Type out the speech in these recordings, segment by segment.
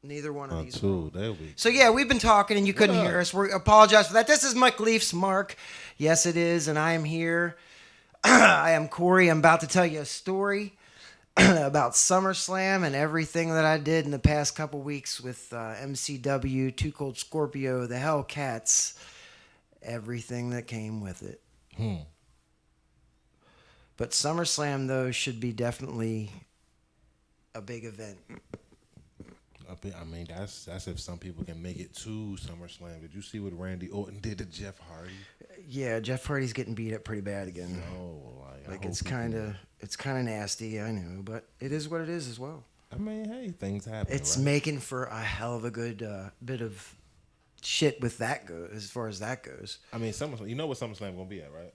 Neither one of these. Two. There we. So yeah, we've been talking and you couldn't hear us. We apologize for that. This is McLeafz, Mark. Yes, it is, and I am here. I am Corey. I'm about to tell you a story about SummerSlam and everything that I did in the past couple weeks with MCW, Too Cold Scorpio, the Hellcats, everything that came with it. But SummerSlam, though, should be definitely a big event. I mean, that's if some people can make it to SummerSlam. Did you see what Randy Orton did to Jeff Hardy? Yeah, Jeff Hardy's getting beat up pretty bad again. No, like it's kind of nasty. I know, but it is what it is as well. I mean, hey, things happen. It's right? making for a hell of a good bit of shit with that as far as that goes. I mean, SummerSlam. You know what SummerSlam gonna be at, right?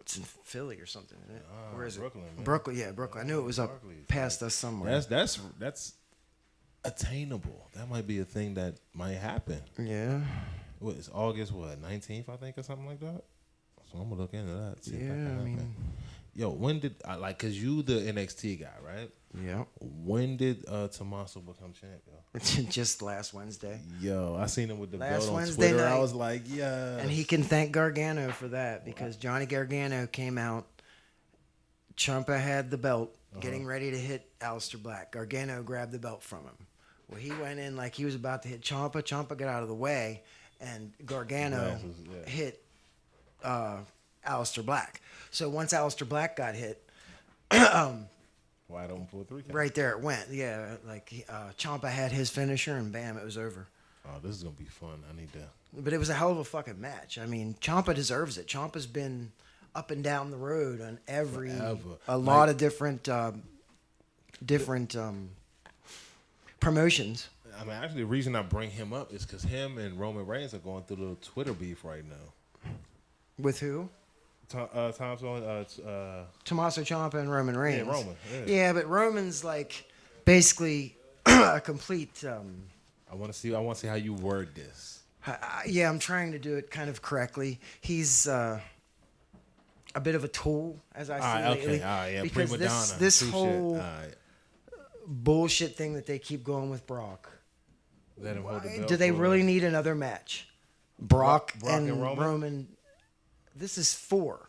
It's in Philly or something, isn't it? Where is Brooklyn, it? Man. Brooklyn, yeah, Brooklyn. I knew it was up past us somewhere. That's attainable. That might be a thing that might happen. Yeah. What, it's August 19th, I think, or something like that. So I'm gonna look into that. See if that can happen. Yo, when did cause you the NXT guy, right? Yeah. When did Tommaso become champ, yo? Just last Wednesday. Yo, I seen him with the last belt on Wednesday Twitter. night. I was like, yeah. And he can thank Gargano for that because Johnny Gargano came out. Ciampa had the belt, getting ready to hit Aleister Black. Gargano grabbed the belt from him. Well, he went in like he was about to hit Ciampa. Ciampa got out of the way, and Gargano hit Aleister Black. So once Aleister Black got hit, wide open for a 3 count. Right there it went. Yeah, like Ciampa had his finisher, and bam, it was over. Oh, this is gonna be fun. I need to. But it was a hell of a fucking match. I mean, Ciampa deserves it. Ciampa's been up and down the road on a lot of different promotions. I mean, actually, the reason I bring him up is because him and Roman Reigns are going through a little Twitter beef right now. With who? Tommaso Ciampa and Roman Reigns. Yeah, Roman. Yeah, but Roman's like basically a complete. I want to see how you word this. Yeah, I'm trying to do it kind of correctly. He's a bit of a tool, as I see lately. Okay, yeah, because prima donna. this whole bullshit thing that they keep going with Brock. Let him hold the belt. Do they really need another match? Brock and Roman. This is 4.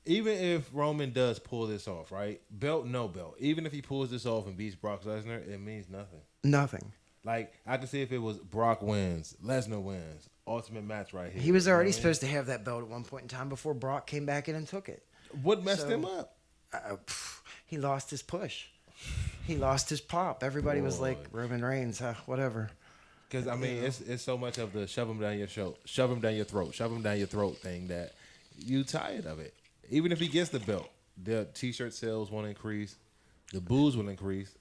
Even if Roman does pull this off, right? Belt, no belt. Even if he pulls this off and beats Brock Lesnar, it means nothing. Nothing. Like, I can see if it was Brock wins, Lesnar wins, ultimate match right here. He was already supposed to have that belt at one point in time before Brock came back in and took it. What messed him up? He lost his push. He lost his pop. Everybody was like, Roman Reigns, whatever. Because, I mean, it's so much of the shove him down your throat, shove him down your throat thing that you tired of it. Even if he gets the belt, the T-shirt sales won't increase. The booze will increase.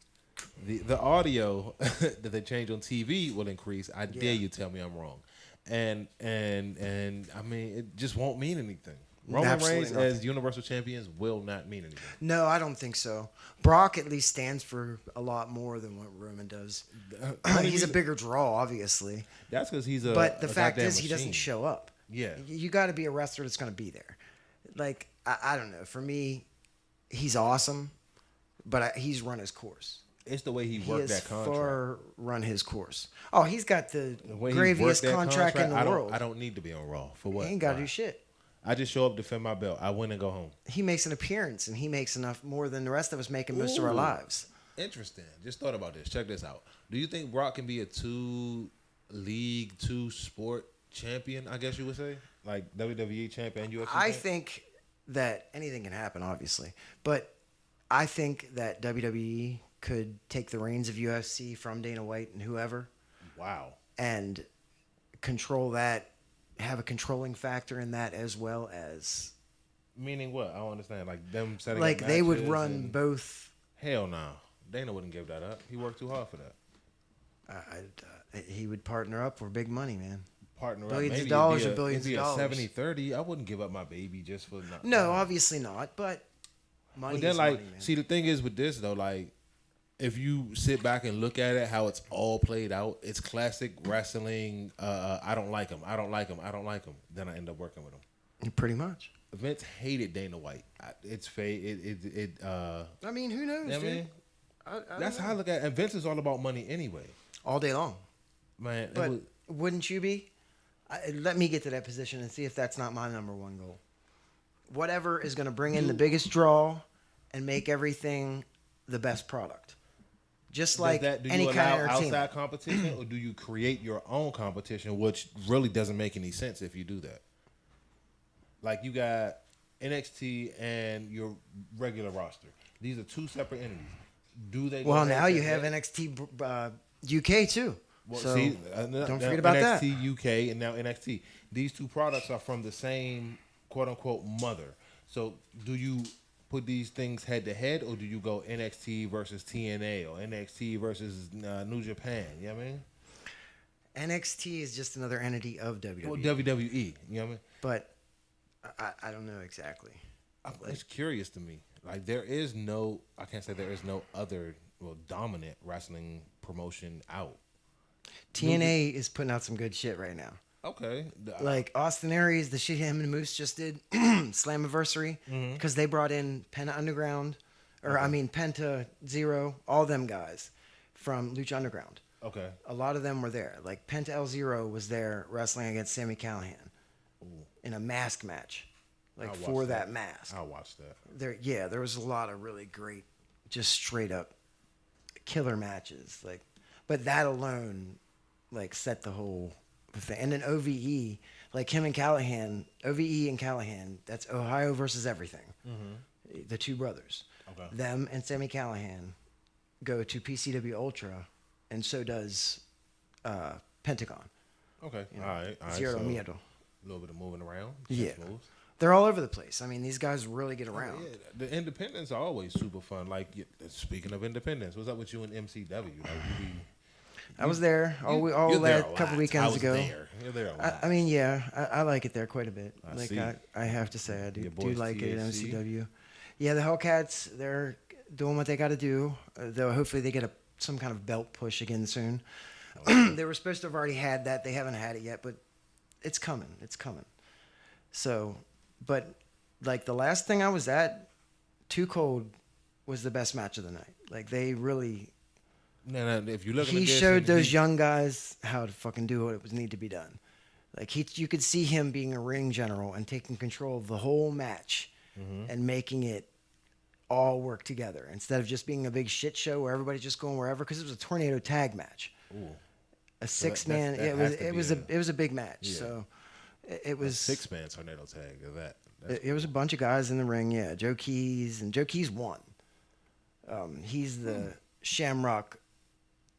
The audio that they change on TV will increase. I dare you tell me I'm wrong. And I mean, it just won't mean anything. Roman Reigns as Universal Champions will not mean anything. No, I don't think so. Brock at least stands for a lot more than what Roman does. He's a bigger draw, obviously. That's because he's But the fact is, he doesn't show up. Yeah. You got to be a wrestler that's going to be there. Like, I don't know. For me, he's awesome, but he's run his course. It's the way he worked that contract. Far run his course. Oh, he's got the graviest contract in the world. I don't need to be on Raw. For what? He ain't got to do shit. I just show up, defend my belt. I win and go home. He makes an appearance, and he makes enough more than the rest of us make in most of our lives. Interesting. Just thought about this. Check this out. Do you think Brock can be a 2-league, 2-sport champion, I guess you would say? Like WWE champion, UFC I think that anything can happen, obviously. But I think that WWE could take the reins of UFC from Dana White and whoever. Wow. And control that, have a controlling factor in that as well as... Meaning what? I don't understand. Like them setting like up they would run both... Hell no. Dana wouldn't give that up. He worked too hard for that. He would partner up for big money, man. Partner billions up. Maybe of dollars or billions of dollars. It'd be a 70-30. I wouldn't give up my baby just for nothing. No, obviously not. But money is money, man. See, the thing is with this, though, like, if you sit back and look at it, how it's all played out, it's classic wrestling. I don't like him. I don't like him. I don't like him. Then I end up working with him. Pretty much. Vince hated Dana White. It's fake. I mean, who knows, I dude? mean, I that's how I look at it. And Vince is all about money anyway. all day long. Man, But wouldn't you be? Let me get to that position and see if that's not my number one goal. Whatever is going to bring in the biggest draw and make everything the best product. Just like do any you kind of allow entertainment. outside competition, or do you create your own competition, which really doesn't make any sense if you do that? Like you got NXT and your regular roster. These are two separate entities. Do they? Well, now you have NXT UK too. Well, so see, don't forget about that. NXT UK and now NXT. These two products are from the same quote unquote mother. So do you put these things head to head, or do you go NXT versus TNA or NXT versus New Japan? You know what I mean? NXT is just another entity of WWE. Well, WWE. You know what I mean? But I don't know exactly. It's curious to me. Like I can't say there is no other dominant wrestling promotion out. TNA is putting out some good shit right now. Okay. Like Austin Aries, the shit him and Moose just did, Slammiversary, because they brought in Penta Underground, Penta Zero, all them guys from Lucha Underground. Okay. A lot of them were there. Like Penta El Zero was there wrestling against Sami Callihan in a mask match, for that mask. I watched that. There was a lot of really great, just straight up killer matches. But that alone, set the whole thing. And then OVE, like him and Callahan, OVE and Callahan, that's Ohio versus everything. Mm-hmm. The two brothers. Okay. Them and Sami Callihan go to PCW Ultra, and so does Pentagon. Okay. All right. Zero Miedo. A little bit of moving around. Yeah. Moves. They're all over the place. I mean, these guys really get around. Yeah, the independents are always super fun. Like, speaking of independents, what's up with you and MCW? I was there a couple weekends ago. You're there a lot. I like it there quite a bit. I have to say, I do like it at MCW. Yeah, the Hellcats, they're doing what they got to do. Though hopefully they get some kind of belt push again soon. They were supposed to have already had that. They haven't had it yet, but it's coming. It's coming. So, but the last thing I was at, Too Cold was the best match of the night. Like they really. No, if you look, he showed those young guys how to fucking do what was need to be done. Like you could see him being a ring general and taking control of the whole match and making it all work together instead of just being a big shit show where everybody's just going wherever. Because it was a tornado tag match. Ooh. A 6-man. It was a big match. Yeah. So it was 6-man tornado tag. It was a bunch of guys in the ring. Yeah, Joe Keys won. He's the Shamrock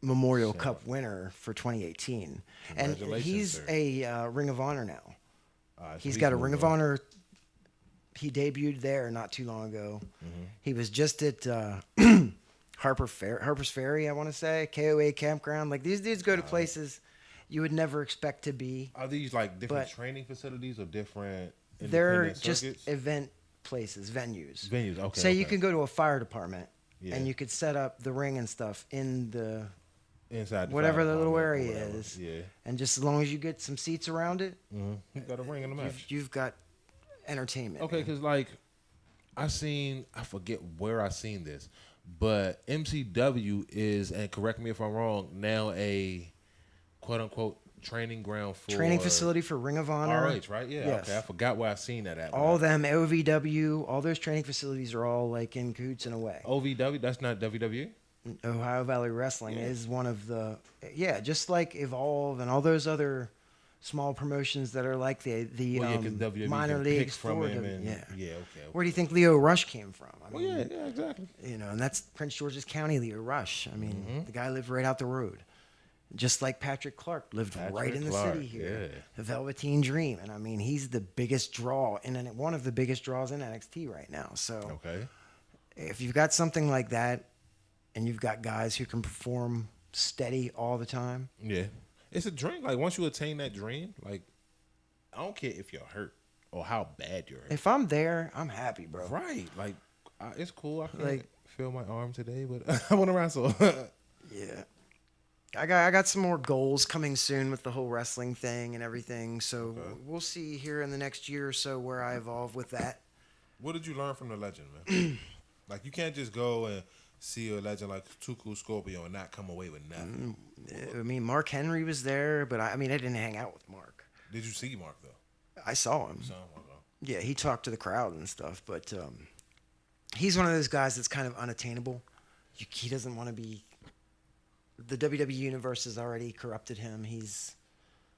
Memorial Cup winner for 2018, and he's a Ring of Honor now. He's got a Ring of Honor. He debuted there not too long ago. Mm-hmm. He was just at Harper's Ferry, I want to say, KOA Campground. Like these dudes go to places you would never expect to be. Are these like different training facilities or different? They're just event places, venues. Okay. Say you can go to a fire department and you could set up the ring and stuff in the inside whatever the little area is. Yeah. And just as long as you get some seats around it, you've got a ring in the match. You've got entertainment. Okay, because I forget where I seen this, but MCW is, and correct me if I'm wrong, now a quote unquote training facility for Ring of Honor. RH, right? Yeah. Yes. Okay, I forgot where I seen that at. All them OVW, all those training facilities are all in cahoots in a way. OVW, that's not WWE. Ohio Valley Wrestling is one of the just like Evolve and all those other small promotions that are like the minor leagues from him. Okay. Where do you think Leo Rush came from? Exactly. And that's Prince George's County, Leo Rush. I mean, the guy lived right out the road. Just like Patrick Clark lived right in the city here. Yeah. The Velveteen Dream. And I mean, he's the biggest draw one of the biggest draws in NXT right now. So if you've got something like that and you've got guys who can perform steady all the time. Yeah. It's a dream. Like once you attain that dream, I don't care if you're hurt or how bad you're hurt. If I'm there, I'm happy, bro. Right. It's cool. I can't feel my arm today, but I want to wrestle. Yeah. I got some more goals coming soon with the whole wrestling thing and everything. So we'll see here in the next year or so where I evolve with that. What did you learn from the legend, man? Like, you can't just go and see a legend like Tuku Scorpio and not come away with nothing. I mean, Mark Henry was there, but I didn't hang out with Mark. Did you see Mark, though? I saw him. You saw him? Okay. Yeah, he talked to the crowd and stuff, but he's one of those guys that's kind of unattainable. He doesn't want to be. The WWE universe has already corrupted him. He's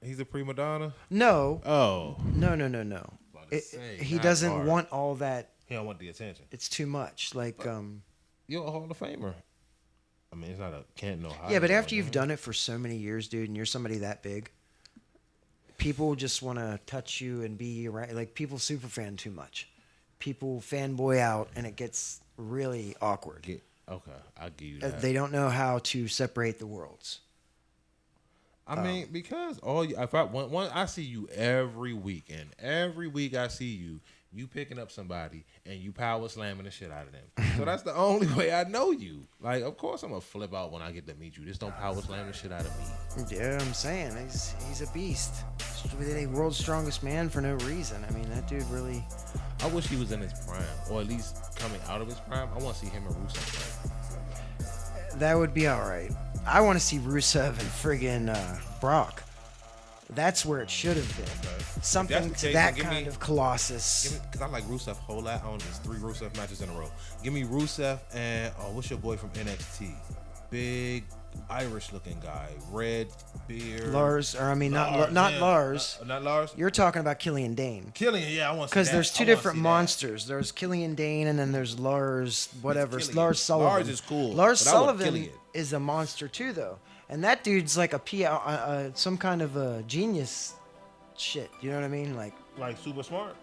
a prima donna? no, Oh. no. He doesn't hard. want all that. He don't want the attention. It's too much. Like, You're a Hall of Famer. I mean, it's not a can't know how. yeah, but after you've done it for so many years, dude, and you're somebody that big, people just want to touch you and be around. Like, people superfan too much. People fanboy out, and it gets really awkward. Okay, I'll give you that. They don't know how to separate the worlds. I mean, because I see you every week, and every week I see you picking up somebody and you power slamming the shit out of them. So that's the only way I know you. Like, of course I'm gonna flip out when I get to meet you. Just don't power slam the shit out of me. Yeah, I'm saying he's a beast. The world's strongest man for no reason. I mean, that dude really. I wish he was in his prime, or at least coming out of his prime. I want to see him and Rusev fight. That would be all right. I want to see Rusev and friggin' Brock. That's where it should have been. Something to that kind of Colossus. Because I like Rusev a whole lot. I own just 3 Rusev matches in a row. Give me Rusev and what's your boy from NXT? Big Irish-looking guy, red beard. Lars, or not Lars. Not Lars. You're talking about Killian Dane. Killian, yeah, I want to see that. Because there's two different monsters. There's Killian Dane, and then there's Lars, whatever. Killian. Lars Sullivan. Lars is cool, Lars but I want Sullivan Killian. is a monster too, though. And that dude's like some kind of a genius shit. You know what I mean? Like super smart.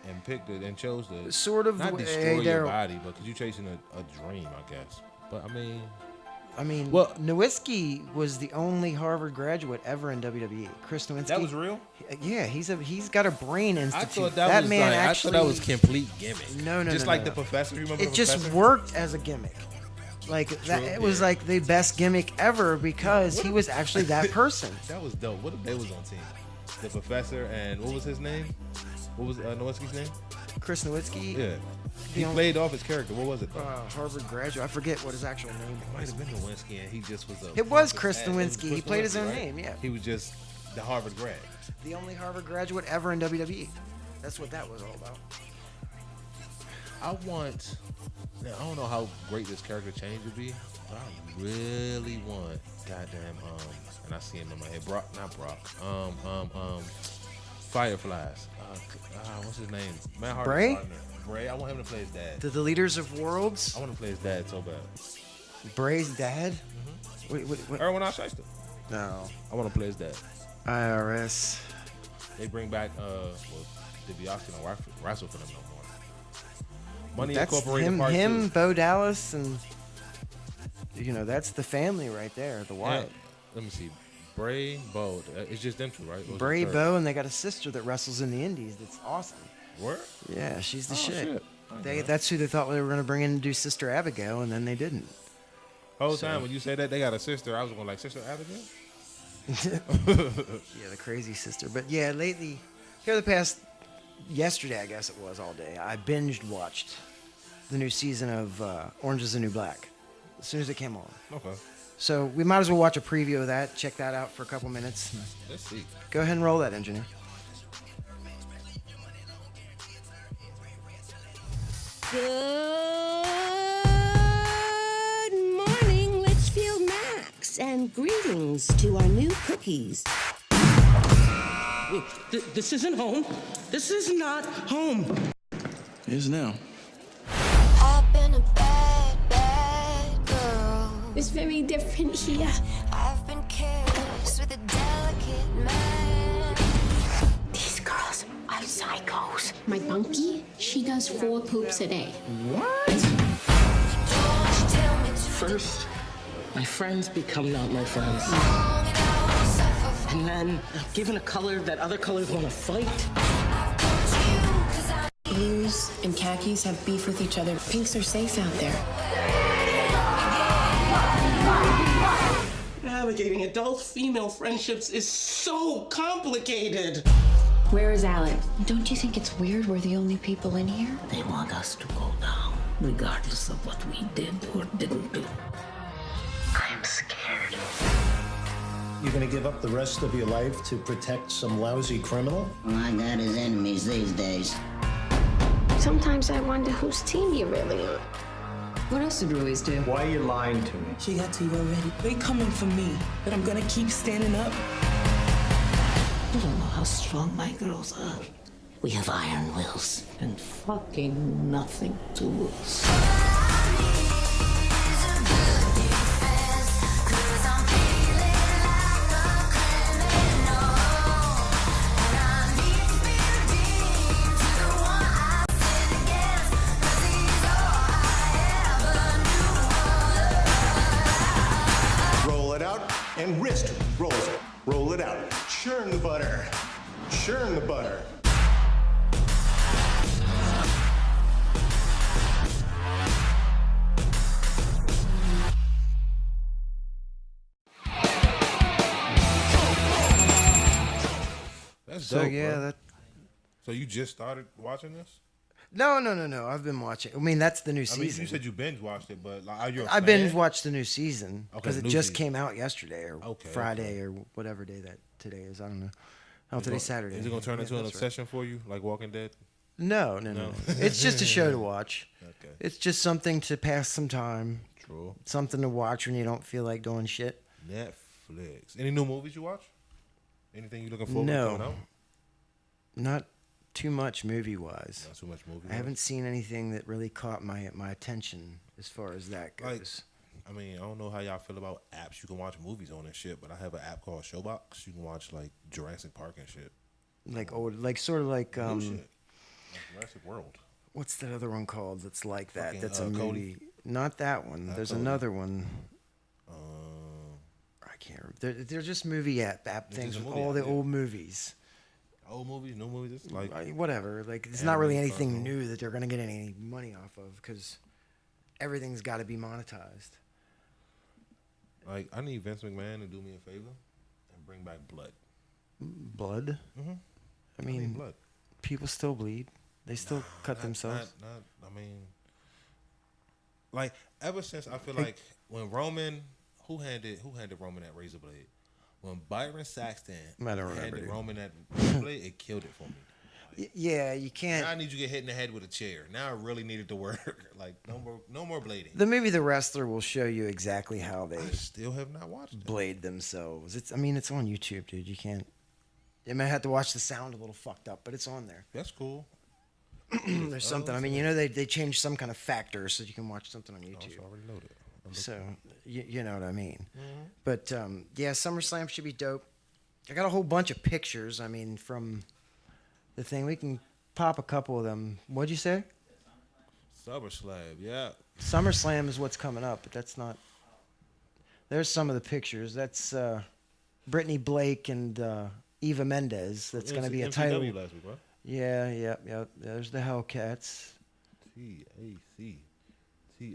And picked it and chose to sort of not the way destroy they're. your body, but because you're chasing a dream, I guess. But I mean, Well- Nowitzki was the only Harvard graduate ever in WWE. Chris Nowitzki. that was real. Yeah, he's got a brain I institute. thought that was man like, actually. I thought that was complete gimmick. No, Just no, like no. the professor. You remember It the just professor? worked as a gimmick. Like that, True, it was yeah. like the best gimmick ever because he was actually that person. That was dope. What if they was on team? The professor and what was his name? What was Nowitzki's name? Chris Nowitzki, Yeah. He only- played off his character. What was it though? Harvard graduate. I forget what his actual name It might was. have been Nowinski, and he just was a. It was pompous Chris ass. It was Nowinski. He Chris played his Nowinski, own right? name, yeah. He was just the Harvard grad. The only Harvard graduate ever in WWE. That's what that was all about. I don't know how great this character change would be, but I really want goddamn and I see him in my head. Not Brock. Fireflies. What's his name? Matt Hardy's Bray? partner. Bray. I want him to play his dad. The leaders of worlds. I want to play his dad so bad. Bray's dad. Wait. Erwin Shyster. No. I want to play his dad. IRS. They bring back DiBiase don't wrestle for them no more. Money That's Incorporated Part 2. Bo Dallas, and that's the family right there. The Wild. And, let me see. Bray, Bo. It's just them two, right? Or was it Bray, third? Bo, and they got a sister that wrestles in the Indies. That's awesome. Where? Yeah, she's the Oh, shit. shit. That's who they thought they were going to bring in to do Sister Abigail, and then they didn't. Whole time when you say that they got a sister, I was going like Sister Abigail. Yeah, the crazy sister. But yeah, lately, yesterday I guess it was all day, I watched the new season of Orange is the New Black as soon as it came on. Okay. So we might as well watch a preview of that, check that out for a couple minutes. Let's see. Go ahead and roll that, engineer. Good morning, Litchfield Max, and greetings to our new cookies. Wait, this isn't home. This is not home. It is now. I've been a bad, bad girl. It's very different here. I've been careless with a delicate man. These girls are psychos. My bunkie, she does 4 poops a day. Don't you tell me to First, my friends become not my friends. long and I will suffer for And then, given a color that other colors want to fight, you, 'cause I Blues and khakis have beef with each other. Pinks are safe out there. navigating adult female friendships is so complicated. Where is Alec? Don't you think it's weird we're the only people in here? They want us to go down, regardless of what we did or didn't do. I'm scared. You're gonna give up the rest of your life to protect some lousy criminal? All I got is enemies these days. Sometimes I wonder whose team you're really on. What else did Ruiz do? Why are you lying to me? She got to you already. They coming for me, but I'm gonna keep standing up. You don't know how strong my girls are. We have iron wills and fucking nothing to lose. And wrist rolls it. Roll it out. Churn the butter. Churn the butter. That's So dope, yeah, bro. that. So you just started watching this? No. I've been watching. I mean, that's the new I mean, season. you said you binge watched it, but like, are you a I fan? binge watched the new season Okay, because it new just season. came out yesterday or Okay, Friday or whatever day that today is. I don't know. Oh, Is today's it- Saturday. Is it gonna turn Yeah, into an that's right. obsession for you, like Walking Dead? No. It's just a show to watch. Okay. It's just something to pass some time. True. Something to watch when you don't feel like doing shit. Netflix. Any new movies you watch? Anything you looking forward to No. coming out? Not too much movie wise. Not too much movie. I haven't seen anything that really caught my attention as far as that goes. Like, I mean, I don't know how y'all feel about apps you can watch movies on and shit, but I have an app called Showbox. You can watch like Jurassic Park and shit. Like old, like sort of like New shit. Like Jurassic World. what's that other one called? That's like that. Fucking, That's a Cody. movie. Not that one. Not There's Cody. another one. Um, I can't remember. They're just movie app It's things just a with movie all app, the yeah. old movies. old movies, new movies. It's like Whatever. Like it's not really anime, anything fucking- new that they're gonna get any money off of because everything's got to be monetized. Like I need Vince McMahon to do me a favor and bring back blood. Blood. Mm-hmm. I I need mean, blood. people still bleed. They still cut Not- themselves. I mean, like ever since I feel like when Roman, who handed Roman that razor blade? When Byron Saxton I don't remember, handed dude. Roman that razor blade, it killed it for me. Yeah, you can't. Now I need you to get hit in the head with a chair. Now I really needed to work. Like no more blading. The movie The Wrestler will show you exactly how they I still have not watched it. blade themselves. It's on YouTube, dude. You can't. You might have to watch the sound a little fucked up, but it's on there. That's cool. There's something. I mean, you know, they changed some kind of factor so you can watch something on Oh, YouTube. it's already loaded. So you know what I mean. But yeah, SummerSlam should be dope. I got a whole bunch of pictures. I mean, from the thing, we can pop a couple of them. What'd you say? SummerSlam, yeah. SummerSlam is what's coming up, but that's not. There's some of the pictures. That's Brittany Blake and Eva Mendes. That's going to be a title. MCW last week, right? Yeah. There's the Hellcats. TAC.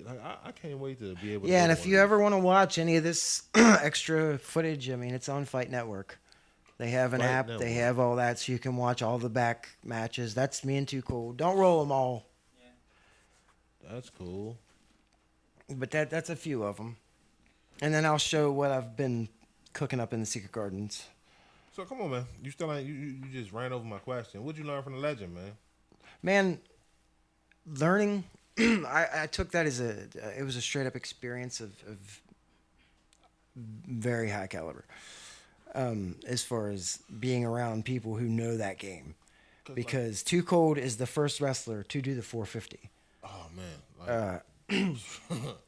Like I can't wait to be able to Yeah, go and to if one you of these. ever want to watch any of this extra footage, I mean, it's on Fight Network. They have an Fight app. Network. They have all that, so you can watch all the back matches. That's me and Too Cool. Don't roll them all, That's cool. but that's a few of them. And then I'll show what I've been cooking up in the Secret Gardens. So come on, man. You still ain't you just ran over my question. What'd you learn from the legend, man? Man, learning, I took that as it was a straight up experience of very high caliber. As far as being around people who know that game, because Too Cold is the first wrestler to do the 450. Oh man. Like,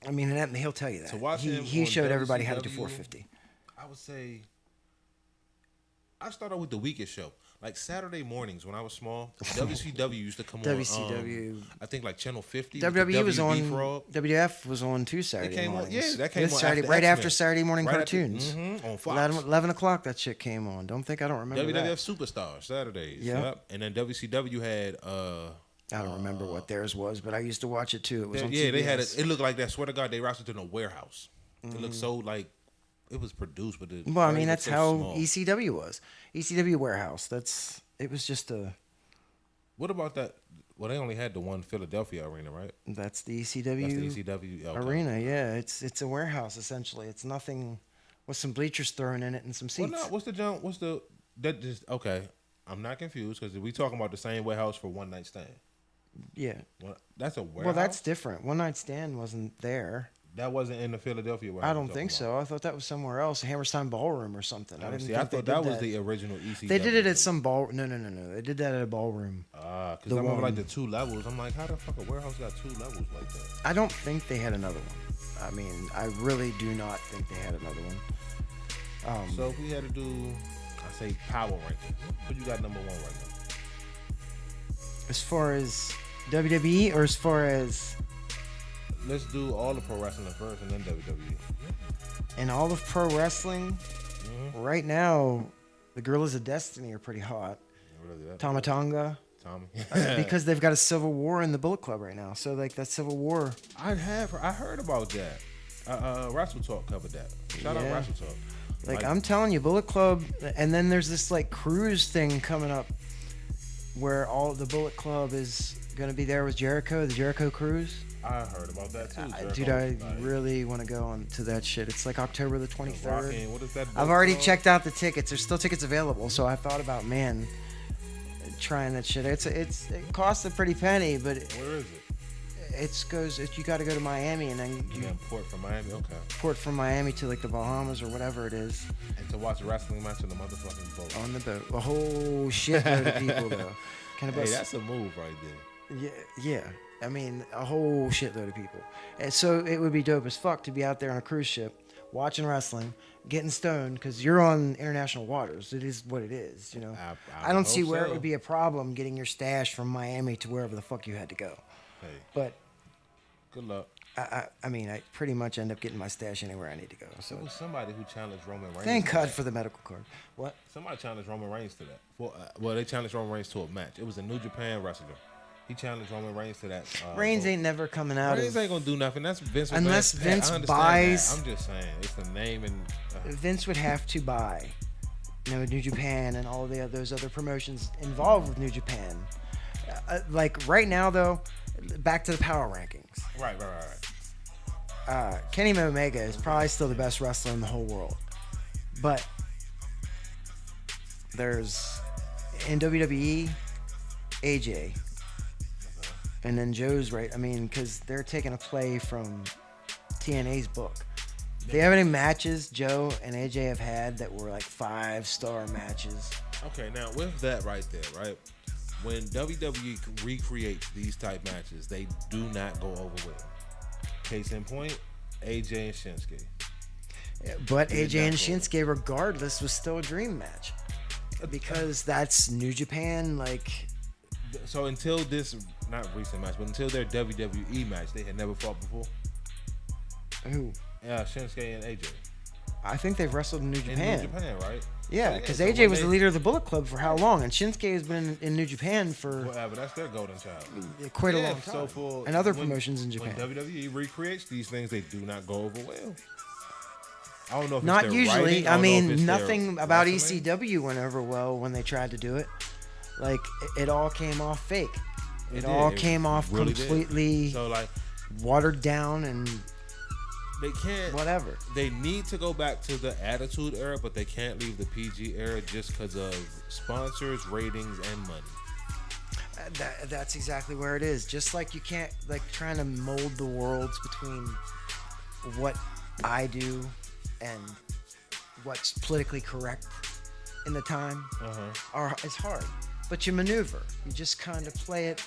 I mean, and he'll tell you that. To watch him he on showed everybody how to do WCW, 450. I would say I started with the weakest show. Like Saturday mornings when I was small, WCW used to come WCW. on. I think like Channel 50. with WWE the was WB on. Frog. WWF was on two Saturday came on- mornings. yeah, that came This on Saturday, after right X-Men. after Saturday morning Right after- cartoons. on Fox. 11 o'clock that shit came on. Don't think I don't remember WWF that. Superstars Saturdays. Yeah. Yep. And then WCW had I don't remember what theirs was, but I used to watch it too. It was on yeah, they had TBS. it looked like that. Swear to God, they rostered in a warehouse. It looked so like it was produced, but it. Well, I mean, was that's so how small. ECW was. ECW warehouse. It was just a. What about that? Well, they only had the one Philadelphia arena, right? That's the ECW. That's the ECW arena. Yeah, it's a warehouse essentially. It's nothing with some bleachers thrown in it and some seats. Well, no. What's the jump? What's the that? Just okay. I'm not confused because we talking about the same warehouse for one night stand. Yeah. Well, that's a warehouse. Well, that's different. One night stand wasn't there. That wasn't in the Philadelphia warehouse. I don't think so. I thought that was somewhere else, Hammerstein Ballroom or something. I didn't See, think I they thought did that was the original ECW. They did it at some ball. No. They did that at a ballroom. Because I remember like the 2 levels. I'm like, how the fuck a warehouse got 2 levels like that? I don't think they had another one. I mean, I really do not think they had another one. So if we had to do, I say power ranking, what you got number 1 right now? As far as WWE or as far as Let's do all the pro wrestling first and then WWE. in all of pro wrestling, right now, the Gorillas of Destiny are pretty hot. Tama Tonga. Tommy. Because they've got a civil war in the Bullet Club right now. So like that civil war. I heard about that. Wrestle Talk covered that. Shout out Yeah. Wrestle Talk. Like I'm telling you, Bullet Club, and then there's this like cruise thing coming up where all the Bullet Club is gonna be there with Jericho, the Jericho cruise. I heard about that too. Dude, I really want to go on to that shit. It's like October the 23rd. Rockin', what is that I've boat already called? checked out the tickets. There's still tickets available, so I thought about trying that shit. It costs a pretty penny, but Where is it? you got to go to Miami and then you Yeah, port from Miami. Okay. port from Miami to like the Bahamas or whatever it is And to watch a wrestling match on the motherfucking boat. on the boat. A whole shitload of people though. Kind of Hey, that's a move right there. yeah. I mean, a whole shitload of people. And so it would be dope as fuck to be out there on a cruise ship, watching wrestling, getting stoned, because you're on international waters. It is what it is, you know. I don't see where it would be a problem getting your stash from Miami to wherever the fuck you had to go. Hey, But good luck. I mean, I pretty much end up getting my stash anywhere I need to go. So There was somebody who challenged Roman Reigns. thank to God that. for the medical card. What? Somebody challenged Roman Reigns to that. Well, they challenged Roman Reigns to a match. It was a New Japan wrestler. He challenged Roman Reigns to that. Reigns vote. ain't never coming out Reigns of. ain't gonna do nothing. That's Vince. Unless McMahon. Vince I understand buys- that. I'm just saying it's the name and. Vince would have to buy, New Japan and all those other promotions involved with New Japan. Like right now, though, back to the power rankings. Right. Kenny Omega is probably still the best wrestler in the whole world, but there's in WWE AJ, and then Joe's right. I mean, because they're taking a play from TNA's book. Do you have any matches Joe and AJ have had that were like 5-star matches? Okay, now with that right there, right? When WWE recreates these type matches, they do not go over well. Case in point, AJ and Shinsuke. But Did AJ and not go over. Shinsuke, regardless, was still a dream match because that's New Japan. Like, So until this, not recent match, but until their WWE match, they had never fought before. who? Yeah, Shinsuke and AJ. I think they've wrestled in New In Japan. New Japan, right? Yeah, because so AJ when was the they- leader of the Bullet Club for how long? And Shinsuke has been in New Japan for Whatever, that's their golden child. quite a Yeah, long time. so for and other when- promotions in Japan. When WWE recreates these things, they do not go over well. I don't know if Not it's their usually. writing, I don't know if mean, it's their nothing about wrestling. ECW went over well when they tried to do it. Like, it all came off fake. It did. all It came off really did. completely So like, watered down and they can't. whatever. They need to go back to the Attitude Era, but they can't leave the PG era just because of sponsors, ratings, and money. That's exactly where it is. Just like you can't, like, trying to mold the worlds between what I do and what's politically correct in the time it's hard. But you maneuver. You just kind of play it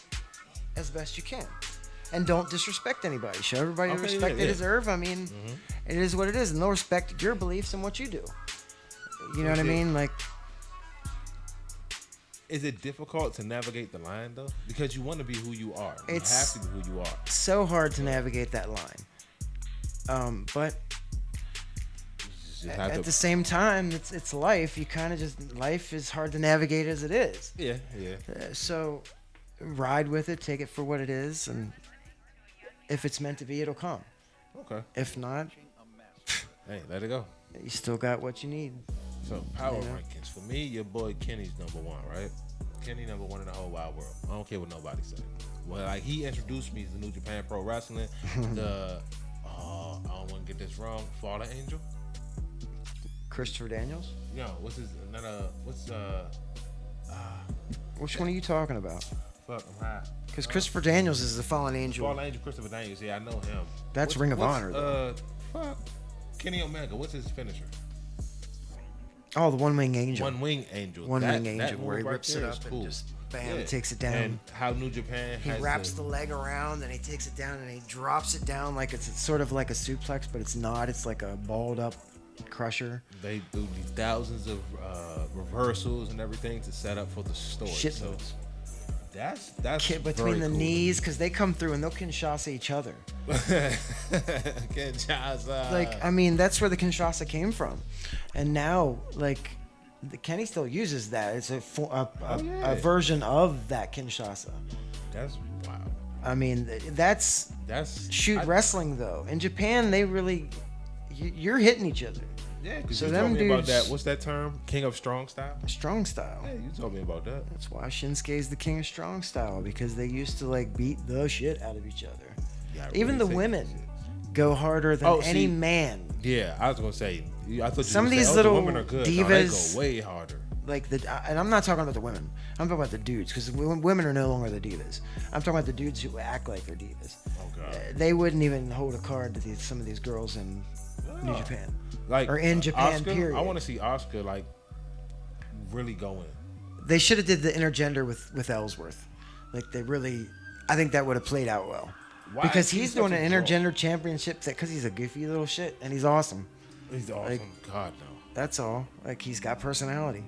as best you can. And don't disrespect anybody. Show everybody the Okay, respect yeah, they yeah. deserve. I mean, it is what it is. And they'll respect your beliefs and what you do. You know what I mean? Like, Is it difficult to navigate the line though? Because you want to be who you are. You It's- have to be who you are. so hard to navigate that line. But You have at to- the same time, it's life. You kind of just, life is hard to navigate as it is. yeah. So ride with it, take it for what it is, and if it's meant to be, it'll come. Okay. If not, Hey, let it go. You still got what you need. So power Yeah. rankings for me, your boy Kenny's number one, right? Kenny number one in the whole wide world. I don't care what nobody says. Well, like he introduced me to the New Japan Pro Wrestling. I don't want to get this wrong. Fallen Angel. Christopher Daniels? Yo, what's his? Which one are you talking about? Fuck, I'm high. Because Christopher Daniels is the Fallen Angel. Fallen Angel, Christopher Daniels. Yeah, I know him. That's Ring of Honor, though. Fuck. Kenny Omega. What's his finisher? Oh, the One Wing Angel. One Wing Angel. One That- Wing that Angel, where he move right rips it there up is and cool. just bam, Yeah. takes it down. And how New Japan He has wraps the leg around, then he takes it down, and he drops it down like it's sort of like a suplex, but it's not. It's like a balled up crusher. They do these thousands of reversals and everything to set up for the story. Shit So loads. that's Between very the cool. knees, because they come through and they'll Kinshasa each other. Kinshasa. Like, I mean, that's where the Kinshasa came from. And now, like, Kenny still uses that. It's a version of that Kinshasa. That's wow. I mean, that's wrestling, though. In Japan, they really, you're hitting each other. Yeah, because So you them told me about dudes- that. What's that term? King of Strong Style? Strong style. Yeah, you told me about that. That's why Shinsuke's the king of strong style, because they used to like beat the shit out of each other. Yeah, Even really the say women shit. go harder than Oh, any see, man. Yeah, I was gonna say. I thought you Some were of these saying, little the women are good. No, divas they go way harder. Like and I'm not talking about the women. I'm talking about the dudes, because women are no longer the divas. I'm talking about the dudes who act like they're divas. Oh god. They wouldn't even hold a card to some of these girls in New Japan, Like or in Japan. Oscar, period. I want to see Oscar like really going. They should have did the intergender with Ellsworth. Like they really, I think that would have played out well. Why Because is he he's such doing a an draw? intergender championship because he's a goofy little shit and he's awesome. He's awesome. Like, God no. That's all. Like he's got personality.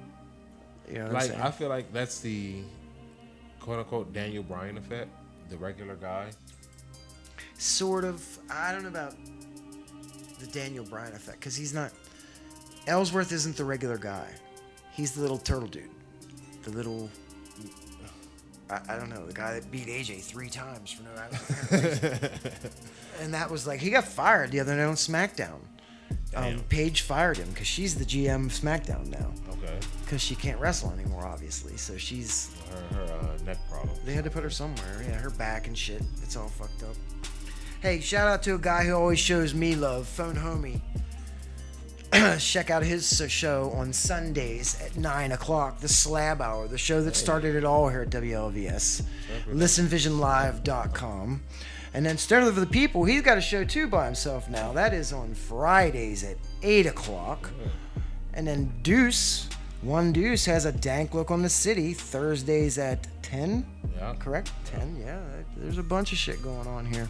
You know what I'm Like saying? I feel like that's the quote unquote Daniel Bryan effect. The regular guy. Sort of. I don't know about the Daniel Bryan effect, because he's not. Ellsworth isn't the regular guy. He's the little turtle dude. The little. I don't know, the guy that beat AJ 3 times for no apparent reason. And that was like, he got fired the other night on SmackDown. Paige fired him because she's the GM of SmackDown now. Okay. Because she can't wrestle anymore, obviously. So she's. Her neck problem. They had to put her somewhere. Yeah, her back and shit. It's all fucked up. Hey, shout out to a guy who always shows me love, Phone Homie. Check out his show on Sundays at 9 o'clock, the Slab Hour, the show that started it all here at WLVS. ListenVisionLive.com. And then Stone of the People, he's got a show too by himself now. That is on Fridays at 8 o'clock. And then Deuce, One Deuce, has a dank look on the city Thursdays at 10. Yeah. Correct? 10, yeah. There's a bunch of shit going on here.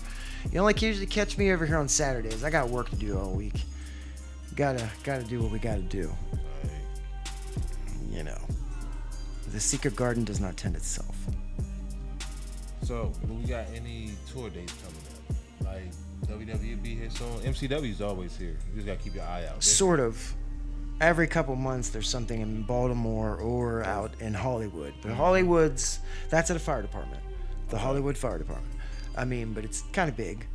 You only usually catch me over here on Saturdays. I got work to do all week. Gotta do what we gotta do. You know. The secret garden does not tend itself. So, do we got any tour dates coming up? Like WWE be here soon? MCW's always here. You just gotta keep your eye out. Sort of. Every couple months there's something in Baltimore or out in Hollywood. But Hollywood's, that's at a fire department. The Hollywood Fire Department. I mean, but it's kind of big.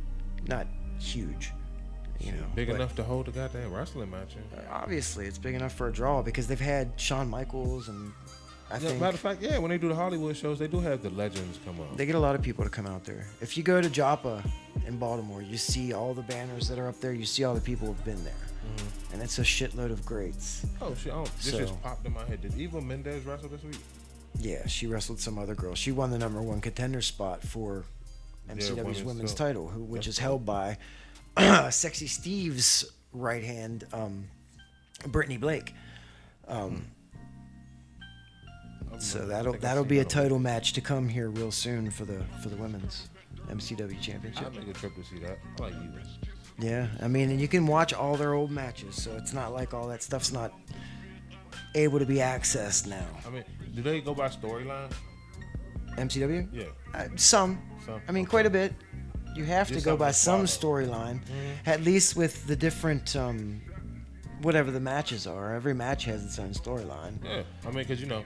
Not huge. You know, Big but enough to hold a goddamn wrestling match in. obviously it's big enough for a draw because they've had Shawn Michaels and I think Matter of fact, yeah, when they do the Hollywood shows, they do have the legends come up. they get a lot of people to come out there. If you go to Joppa in Baltimore, you see all the banners that are up there. You see all the people who've been there. And it's a shitload of greats. Oh shit! This just popped in my head. Did Eva Mendes wrestle this week? Yeah, she wrestled some other girl. She won the #1 contender spot for MCW's women's title, which is held by Sexy Steve's right hand, Brittany Blake. So that'll be a title match to come here real soon for the women's MCW championship. I'll make a trip to see that. I like Eva. Yeah, I mean, and you can watch all their old matches, so it's not like all that stuff's not able to be accessed now. I mean, do they go by storyline? MCW? Yeah. Some. I mean, quite a bit. You have Just to go by some something to storyline, at least with the different, whatever the matches are. Every match has its own storyline. Yeah, I mean, because, you know.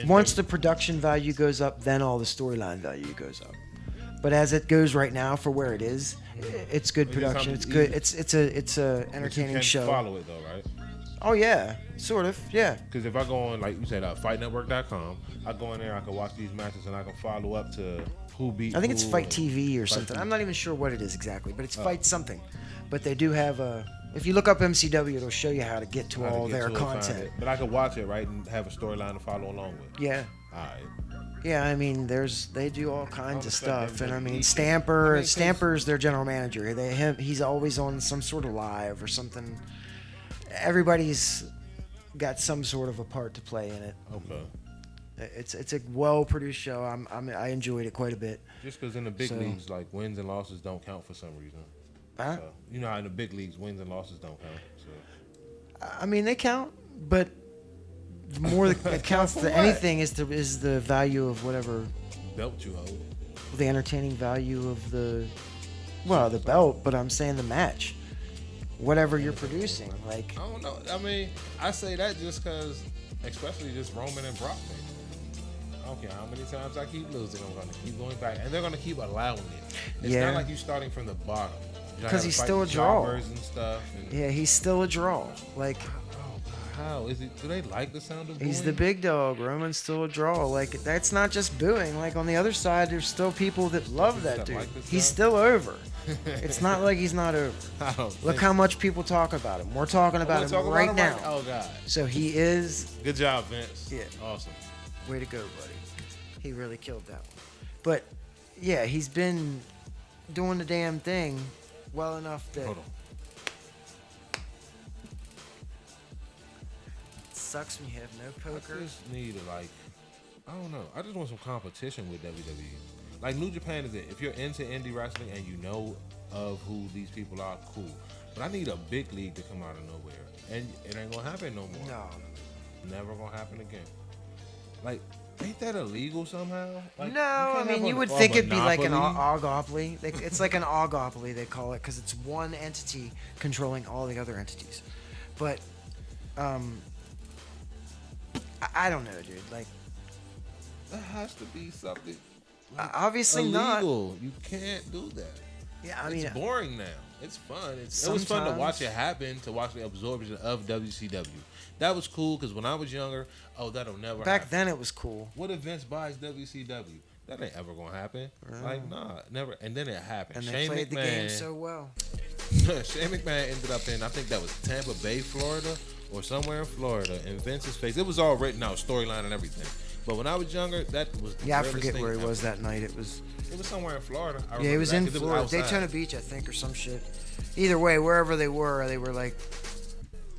Once the production value goes up, then all the storyline value goes up. But as it goes right now for where it is, it's good production. It's good. It's a entertaining show. Follow it though, right? Oh yeah, sort of. Yeah. Because if I go on, like you said, FightNetwork.com, I go in there, I can watch these matches, and I can follow up to who beat. I think it's who Fight and TV or Fight something. TV. I'm not even sure what it is exactly, but it's Fight something. But they do have a. If you look up MCW, it'll show you how to get to How to all get their to it, find content. it. But I can watch it, right, and have a storyline to follow along with. Yeah. All right. Yeah, I mean, they do all kinds of expect stuff, them and to I mean, be- Stamper, I mean, Stamper's their general manager. He's always on some sort of live or something. Everybody's got some sort of a part to play in it. Okay. It's a well produced show. I enjoyed it quite a bit. Just because in the big So- leagues, like wins and losses don't count for some reason. Huh? So, you know how in the big leagues, wins and losses don't count. So. I mean, they count, but the more that counts to anything is the value of whatever Belt you hold. the entertaining value of the belt. But I'm saying the match, whatever you're producing, like. I don't know. I mean, I say that just because, especially just Roman and Brock. I don't care how many times I keep losing, I'm going to keep going back. And they're going to keep allowing it. It's Yeah. not like you're starting from the bottom. Because he's still a draw. And stuff and Yeah, he's still a draw. Like, how is it? Do they like the sound of he's booing? the big dog. Roman's still a draw. Like, that's not just booing. Like, on the other side, there's still people that love that That dude. like this He's guy? still over. It's not like he's not over. I don't Look think how much people talk about him. We're talking about We're him talking right about him now. Oh, God. So he is. Good job, Vince. Yeah. Awesome. Way to go, buddy. He really killed that one. But, yeah, he's been doing the damn thing well enough that. Hold on. It sucks when you have no I poker. just need to, like, I don't know. I just want some competition with WWE. Like, New Japan is it. If you're into indie wrestling and you know of who these people are, cool. But I need a big league to come out of nowhere. And it ain't going to happen no more. No. Never going to happen again. Like, ain't that illegal somehow? Like, No, I can't mean, have you a- would a think it'd be like an monopoly. oligopoly. It's like an oligopoly, they call it, because it's one entity controlling all the other entities. But, I don't know, dude. Like, There has to be something obviously not. illegal. You can't do that. Yeah, I mean, it's boring now. It's fun. It was fun to watch it happen, to watch the absorption of WCW. That was cool because when I was younger, that'll never back happen. then it was cool. What if Vince buys WCW? That ain't ever gonna happen. Like, nah, never. And then it happened. And they Shane played McMahon, the game so well. Shane McMahon ended up in, I think that was Tampa Bay, Florida, or somewhere in Florida. And Vince's face, it was all written out, storyline and everything. But when I was younger, that was the Yeah, I realest forget thing where he ever. was that night. It was. It was somewhere in Florida. I Yeah, he remember was that, in 'cause it was Florida, outside. Daytona Beach, I think, or some shit. Either way, wherever they were like,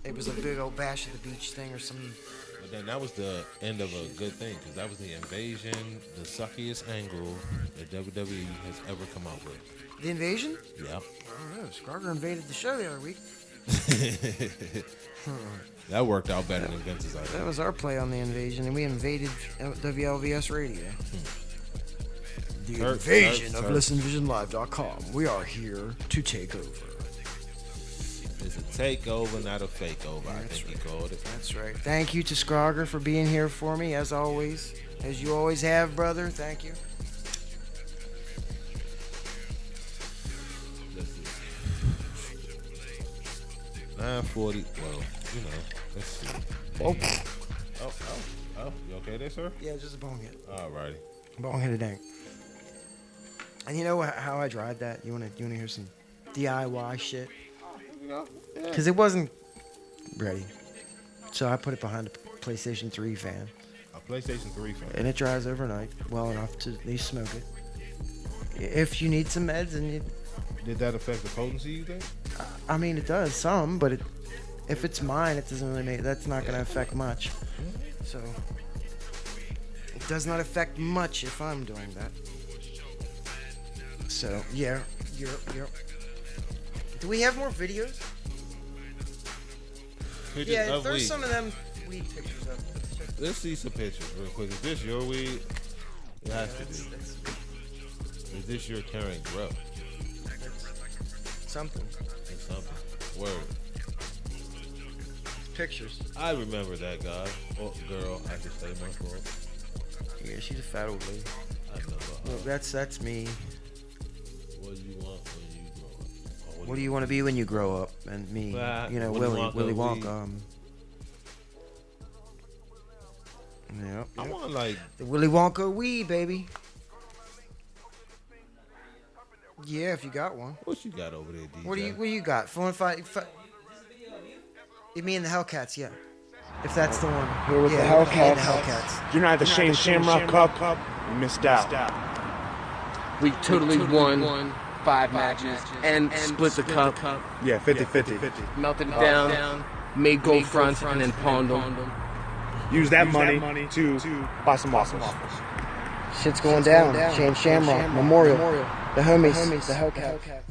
it was a big old bash of the beach thing or some. But then that was the end of a good thing because that was the invasion, the suckiest angle that WWE has ever come out with. The invasion? Yeah. I don't know. Scarger invaded the show the other week. That worked out better than Vince's idea. That was our play on the invasion, and we invaded WLVS Radio. The invasion of ListenVisionLive.com. We are here to take over. It's a takeover, not a fake over. I think he called it. That's right. Thank you to Scarger for being here for me, as always. As you always have, brother. Thank you. 9:40. Well, you know, let's see. Oh, you okay there, sir? Yeah, just a bong hit. Alrighty. Bong hit a dang. And you know how I dried that? You wanna hear some DIY shit? Because it wasn't ready. So I put it behind a PlayStation 3 fan. A PlayStation 3 fan. And it dries overnight well enough to at least smoke it. If you need some meds and you... Did that affect the potency, you think? I mean, it does some, but if it's mine, it doesn't really make... That's not going to affect much. So... It does not affect much if I'm doing that. So, yeah. Do we have more videos? Pictures Yeah, of there's weed. some of them weed pictures up. Let's see some pictures real quick. Is this your weed? It has to be. Is this your carrying grow? Something. It's something. Word. Pictures. I remember that guy. Oh, girl. I can say my fault. Yeah, she's a fat old lady. I know. Well, that's me. What do you want when you grow up? Or What do you want to be when you grow up? And me, you know, Willy Wonka. Yep. I want like the Willy Wonka wee, baby. Yeah, if you got one. What you got over there, DJ? What do you got? 4 and 5. You mean the Hellcats? Yeah. If that's the one. Here with yeah, the Hellcats. You're not at the Shane Shamrock Cup. You missed out. We totally won 5 matches and split the cup. Yeah, 50-50. Melted it down, made gold fronts, and then pawned them. Use that money to buy some waffles. Shit's going down. Shane Shamrock Memorial. The homies. The Hellcats.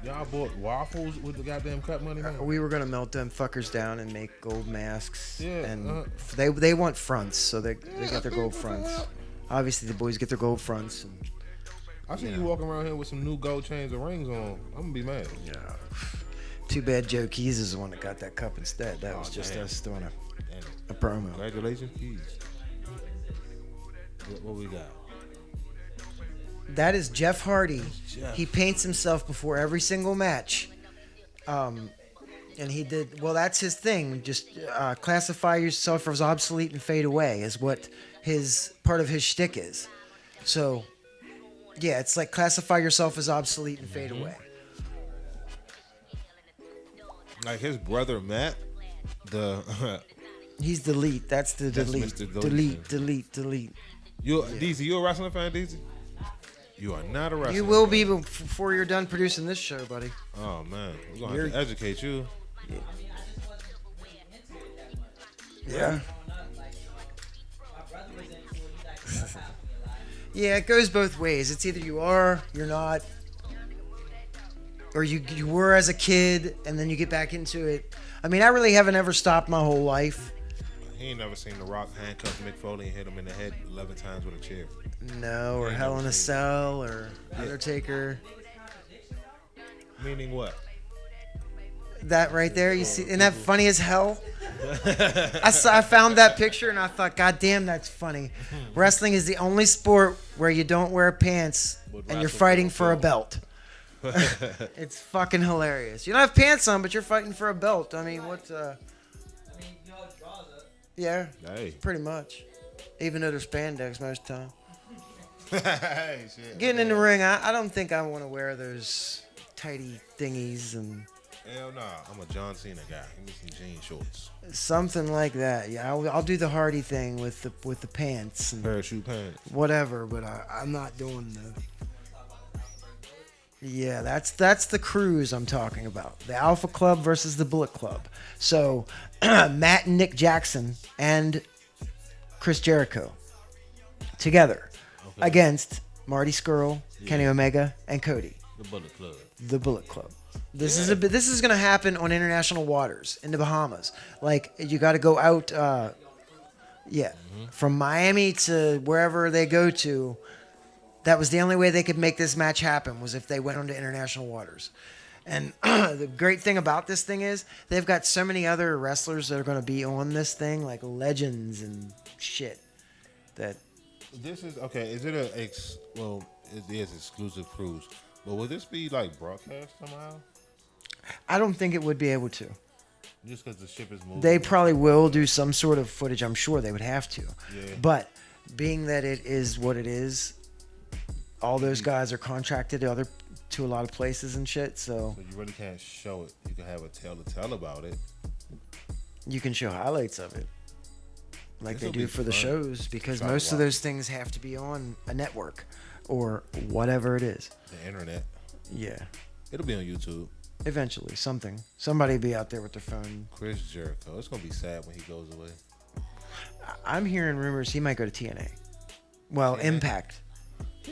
Y'all bought waffles with the goddamn cut money, man? We were gonna melt them fuckers down and make gold masks. Yeah, and they want fronts, so they got their gold fronts. Obviously, the boys get their gold fronts. And, I see you walking around here with some new gold chains and rings on. I'm gonna be mad. Yeah. Too bad Joe Keys is the one that got that cup instead. That was just us doing a promo. Congratulations, Keys. What we got? That is Jeff Hardy. Jeff. He paints himself before every single match. And he did, well, that's his thing. Just classify yourself as obsolete and fade away is what part of his shtick is. So, yeah, it's like classify yourself as obsolete and fade away. Like his brother Matt, he's delete. That's the delete. Mr. Delete. DZ, you a wrestling fan, DZ? You are not a wrestler. You will be before you're done producing this show, buddy. Oh man, we're gonna have to educate you. Yeah. Yeah, it goes both ways. It's either you are, you're not, or you were as a kid and then you get back into it. I mean, I really haven't ever stopped my whole life. He ain't never seen The Rock handcuff Mick Foley and hit him in the head 11 times with a chair. No, or Hell in a Cell, or Undertaker. Meaning what? That right there, you see, isn't that funny as hell? I found that picture and I thought, God damn, that's funny. Wrestling is the only sport where you don't wear pants and you're fighting for a belt. It's fucking hilarious. You don't have pants on, but you're fighting for a belt. I mean, what? Yeah, pretty much. Even though there's spandex most of the time. Hey, shit. Getting in the ring, I don't think I want to wear those tighty thingies and. Hell nah, I'm a John Cena guy. Give me some jean shorts. Something like that. Yeah, I'll do the Hardy thing with the pants and parachute pants. Whatever, but I'm not doing the. Yeah, that's the cruise I'm talking about. The Alpha Club versus the Bullet Club. So, Matt and Nick Jackson and Chris Jericho together against Marty Scurll, Kenny Omega, and Cody. The Bullet Club. The Bullet Club. This is going to happen on international waters in the Bahamas. Like, you got to go out, from Miami to wherever they go to. That was the only way they could make this match happen, was if they went onto international waters. And the great thing about this thing is they've got so many other wrestlers that are going to be on this thing, like legends and shit. That this is okay. Is it it is exclusive cruise, but will this be like broadcast somehow? I don't think it would be able to. Just because the ship is moving. They probably will do some sort of footage. I'm sure they would have to. Yeah. But being that it is what it is, all those guys are contracted to a lot of places and shit. So you really can't show it. You can have a tale to tell about it. You can show highlights of it, like they do for the shows, because Try most of those things have to be on a network or whatever it is. The internet. Yeah. It'll be on YouTube. Eventually, somebody will be out there with their phone. Chris Jericho. It's gonna be sad when he goes away. I'm hearing rumors he might go to TNA. Well, TNA? Impact.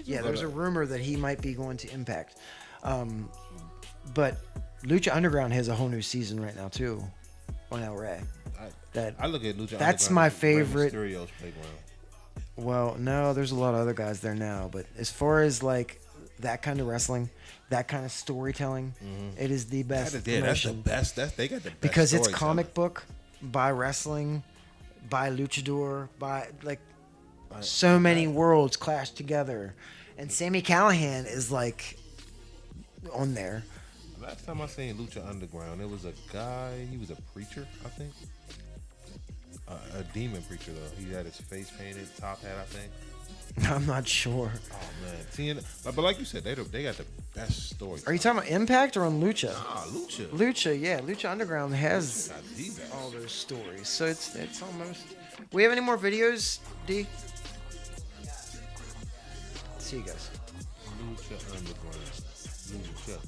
Yeah, there's a rumor that he might be going to Impact. But Lucha Underground has a whole new season right now too on El Rey. I look at Lucha That's Underground my as Rey favorite. Mysterio's playground. Well, no, there's a lot of other guys there now, but as far as like that kind of wrestling, that kind of storytelling, it is the best. That's the promotion. best. They got the best because it's storytelling. comic book by wrestling, by luchador, by like so many worlds clash together, and Sami Callihan is like on there. Last time I seen Lucha Underground, it was a guy. He was a preacher, I think. A demon preacher though. He had his face painted, top hat, I think. I'm not sure. Oh man, seeing, but like you said, they got the best stories. Are you talking about Impact or on Lucha? Ah, Lucha. Lucha, yeah. Lucha Underground has Got the best. all those stories. So it's almost. We have any more videos, D? See you guys. Lucha Underground. Lucha.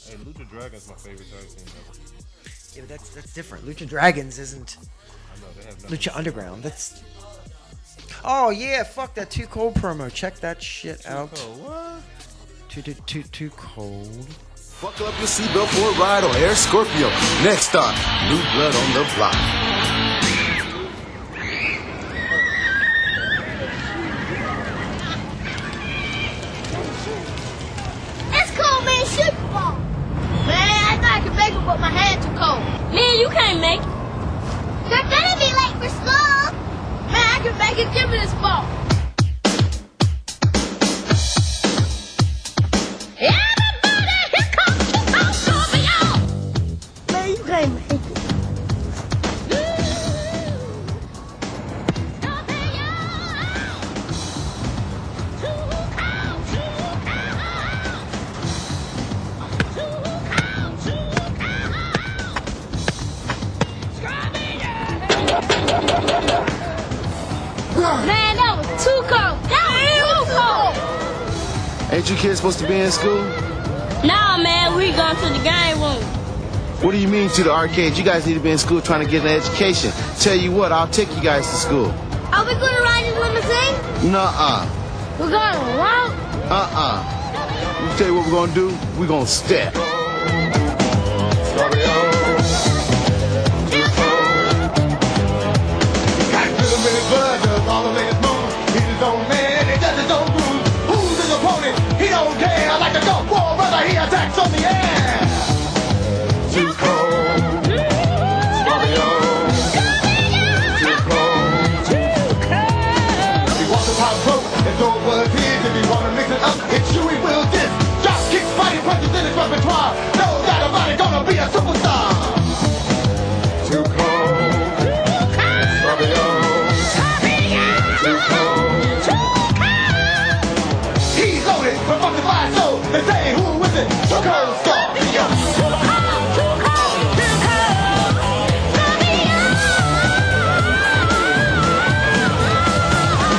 Hey, Lucha Dragon's my favorite tag team ever. Yeah, but that's different. Lucha Dragons isn't I know they have nothing. Lucha Underground. That's. Oh yeah, fuck that Too Cold promo. Check that shit out. Oh, what? Too cold. Buckle up your seatbelt for a ride on Air Scorpio. Next stop, New Blood on the Block. That's cold, man. Shoot the ball. Man, I thought I could make it, but my hands too cold. Man, you can't make it. They're gonna be late for school. Man, I can make it. Give me this ball. Everybody, here comes Too Cold Scorpio. Man, you can't make it. Man, that was too cold. That was too cold. Ain't you kids supposed to be in school? Nah, man, we going to the game room. What do you mean to the arcade? You guys need to be in school trying to get an education. Tell you what, I'll take you guys to school. Are we going to ride this limousine? Nuh-uh. We're going to walk? Let me tell you what we're gonna do. We're gonna step. All the latest moves. He's his own man, he does his own grooves. Who's his opponent? He don't care. Like a Gulf War brother, he attacks on the air. Too cold. Scorpio. Too cold. If he wants a pop broke, it's all what it is. If you wanna mix it up, it's Huey Will Diss. Drop kicks, fighting punches in his repertoire. No doubt about it, gonna be a superstar. Too cold. Scorpio. He's loaded from fucking fire, so they say, who is it? Too Cold Scorpio.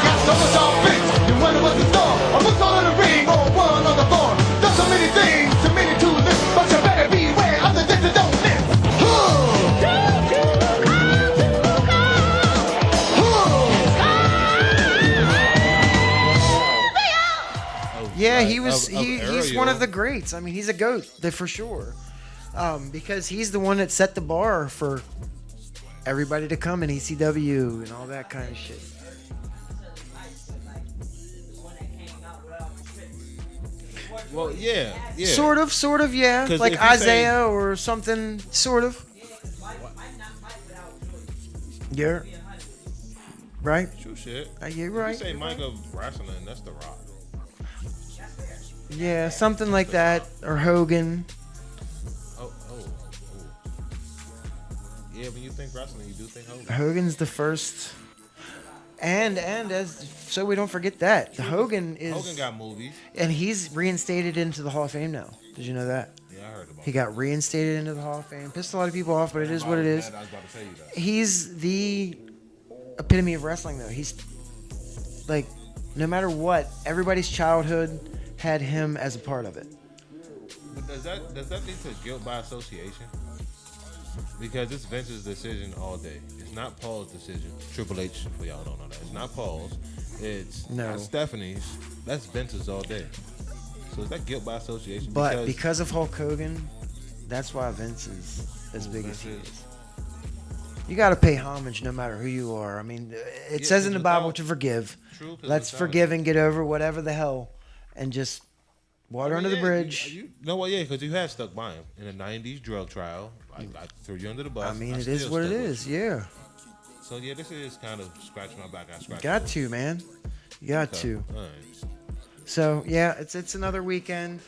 Got so much on fix, you wonder what's in store. Or what's all in the ring, or one on the floor. Done so many things, too many to list, but you better beware of the dicks that don't miss. Yeah, he's one of the greats. I mean, he's a GOAT, for sure. Because he's the one that set the bar for everybody to come in ECW and all that kind of shit. Well, yeah. Sort of, yeah. Like Isaiah or something, sort of. Yeah. Right? True shit. You're right. If you say Mike of wrestling, that's The Rock. Yeah, something like that. Or Hogan. Oh. Yeah, when you think wrestling, you do think Hogan. Hogan's the first. And as so we don't forget that Hogan got movies, and he's reinstated into the Hall of Fame now. Did you know that? Yeah, I heard about. He got reinstated into the Hall of Fame. Pissed a lot of people off, but it is what it is. I was about to tell you that. He's the epitome of wrestling, though. He's like, no matter what, everybody's childhood had him as a part of it. But does that lead to guilt by association? Because it's Vince's decision all day. It's not Paul's decision. Triple H, for y'all don't know that. It's not Paul's. It's not Stephanie's. That's Vince's all day. So is that guilt by association? But because of Hulk Hogan, that's why Vince is as big as he is. You got to pay homage no matter who you are. I mean, it says in the Bible to forgive. True, let's forgive and get over whatever the hell and just water under the bridge. You know what? Yeah, because you had stuck by him in the 90s drug trial. I threw you under the bus. I mean, it is what it is. Yeah. So, yeah, this is kind of scratching my back. You got to, man. You got to. All right. So, yeah, it's another weekend.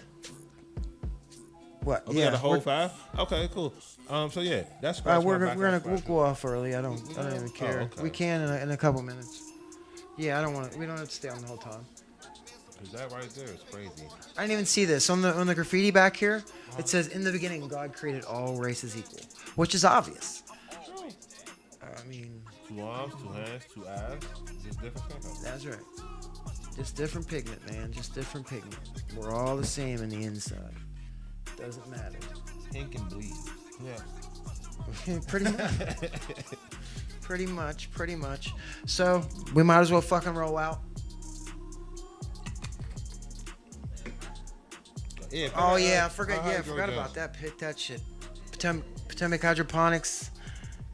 What? Oh, we got a whole 5? Okay, cool. So yeah, that's we'll go off early. I don't even care. okay. We can in a couple minutes. Yeah, we don't have to stay on the whole time. Cause that right there is crazy. I didn't even see this on the graffiti back here. It says, "In the beginning, God created all races equal," which is obvious. I mean, 2 arms, 2 hands, 2 eyes, just different pigment. That's right. Just different pigment, man. Just different pigment. We're all the same in the inside. Doesn't matter. Ink and bleed. Yeah. Pretty much. So we might as well fucking roll out. Yeah, I forgot about that. Pick that shit. Potomac Hydroponics.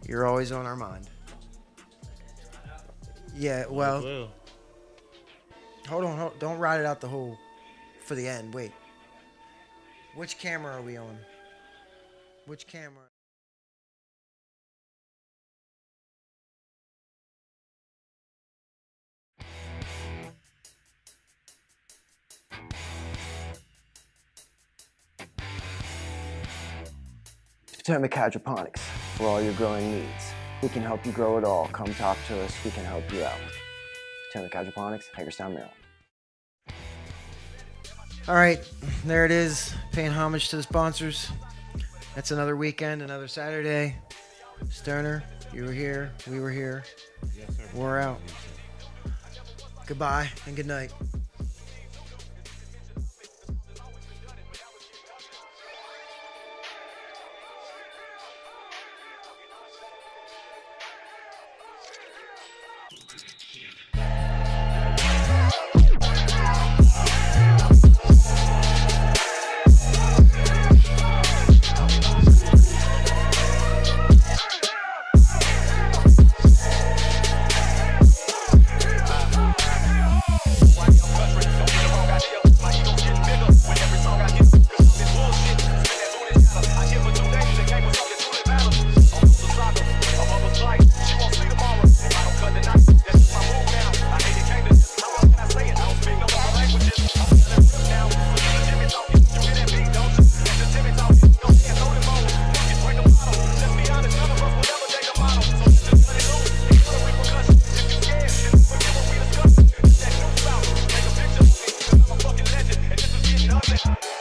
You're always on our mind. Yeah, well. Hold on. Don't ride it out the whole for the end. Wait. Which camera are we on? Which camera? Potomac Hydroponics for all your growing needs. We can help you grow it all. Come talk to us. We can help you out. Potomac Hydroponics, Hagerstown, Maryland. All right, there it is. Paying homage to the sponsors. That's another weekend, another Saturday. Sterner, you were here. We were here. Yes, sir. We're out. Goodbye and good night. Nothing.